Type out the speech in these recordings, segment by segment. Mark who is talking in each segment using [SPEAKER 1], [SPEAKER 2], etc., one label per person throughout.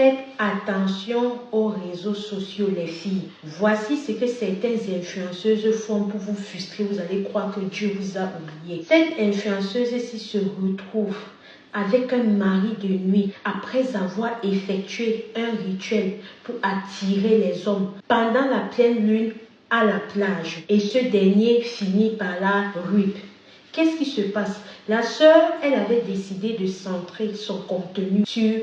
[SPEAKER 1] Faites attention aux réseaux sociaux, les filles. Voici ce que certaines influenceuses font pour vous frustrer. Vous allez croire que Dieu vous a oublié. Cette influenceuse-ci se retrouve avec un mari de nuit après avoir effectué un rituel pour attirer les hommes pendant la pleine lune à la plage. Et ce dernier finit par la ruine. Qu'est-ce qui se passe? La sœur, elle avait décidé de centrer son contenu sur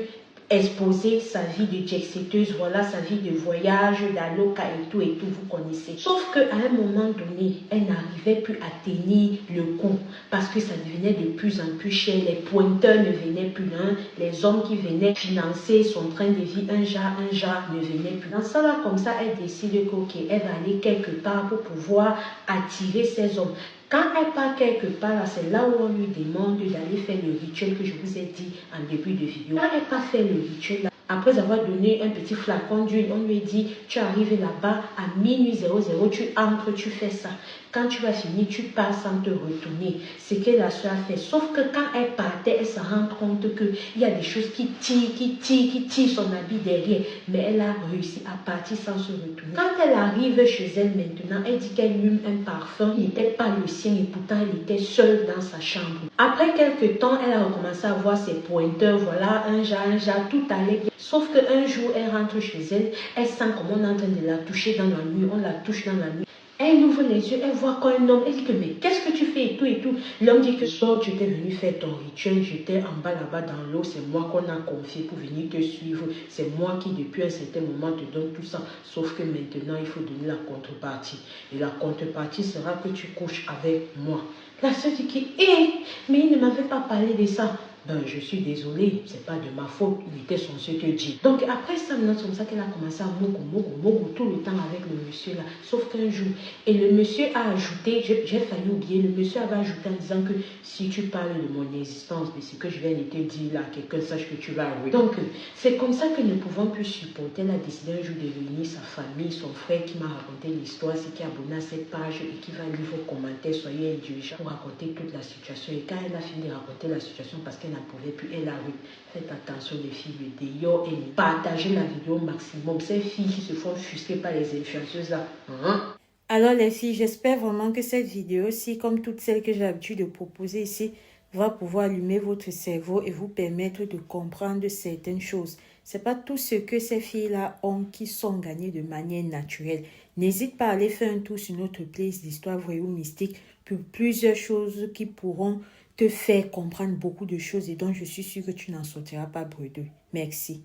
[SPEAKER 1] exposer sa vie de jet-setteuse, voilà sa vie de voyage, d'aloca et tout, vous connaissez. Sauf qu'à un moment donné, elle n'arrivait plus à tenir le coup parce que ça devenait de plus en plus cher. Les pointeurs ne venaient plus, hein. Les hommes qui venaient financer son train de vie, un jar ne venaient plus. Dans ça, là, comme ça, elle décide qu'elle va aller quelque part pour pouvoir attirer ces hommes. Quand elle part quelque part, c'est là où on lui demande d'aller faire le rituel que je vous ai dit en début de vidéo. Quand elle part faire le rituel, là, après avoir donné un petit flacon d'huile, on lui dit, tu arrives là-bas à minuit 00, tu entres, tu fais ça. Quand tu vas finir, tu pars sans te retourner. C'est que la soeur a fait. Sauf que quand elle partait, elle se rend compte qu'il y a des choses qui tirent son habit derrière. Mais elle a réussi à partir sans se retourner. Quand elle arrive chez elle maintenant, elle dit qu'elle hume un parfum qui n'était pas le sien et pourtant elle était seule dans sa chambre. Après quelques temps, elle a recommencé à voir ses pointeurs. Voilà, un jar, tout allait bien. Sauf qu'un jour, elle rentre chez elle, elle sent comme on est en train de la toucher dans la nuit, on la touche dans la nuit. Elle ouvre les yeux, elle voit qu'un homme, elle dit que mais qu'est-ce que tu fais et tout. L'homme dit que sors, tu étais venu faire ton rituel, j'étais en bas là-bas dans l'eau, c'est moi qu'on a confié pour venir te suivre, c'est moi qui depuis un certain moment te donne tout ça, sauf que maintenant il faut donner la contrepartie. Et la contrepartie sera que tu couches avec moi. La sœur dit que, mais il ne m'avait pas parlé de ça. Ben, je suis désolée, c'est pas de ma faute, il était censé te dire. Donc après ça, c'est comme ça qu'elle a commencé à mogo tout le temps avec le monsieur là. Sauf qu'un jour, et le monsieur a ajouté, j'ai failli oublier, le monsieur avait ajouté en disant que si tu parles de mon existence, de ce que je viens de te dire là, quelqu'un sache que tu vas arriver. Donc c'est comme ça que ne pouvant plus supporter, elle a décidé un jour de réunir sa famille, son frère qui m'a raconté l'histoire, c'est qui est abonné à cette page et qui va lire vos commentaires, soyez indulgents pour raconter toute la situation. Et quand elle a fini de raconter la situation parce qu'elle n'en pouvait plus, elle a eu. Faites attention les filles, le déo et partagez la vidéo au maximum. Ces filles qui se font frustrer par les influenceuses là.
[SPEAKER 2] Alors les filles, j'espère vraiment que cette vidéo-ci, comme toutes celles que j'ai l'habitude de proposer ici, va pouvoir allumer votre cerveau et vous permettre de comprendre certaines choses. C'est pas tout ce que ces filles-là ont qui sont gagnées de manière naturelle. N'hésite pas à aller faire un tour sur notre playlist d'histoire vraie ou mystique pour plusieurs choses qui pourront te faire comprendre beaucoup de choses et dont je suis sûre que tu n'en sortiras pas bredouille. Merci.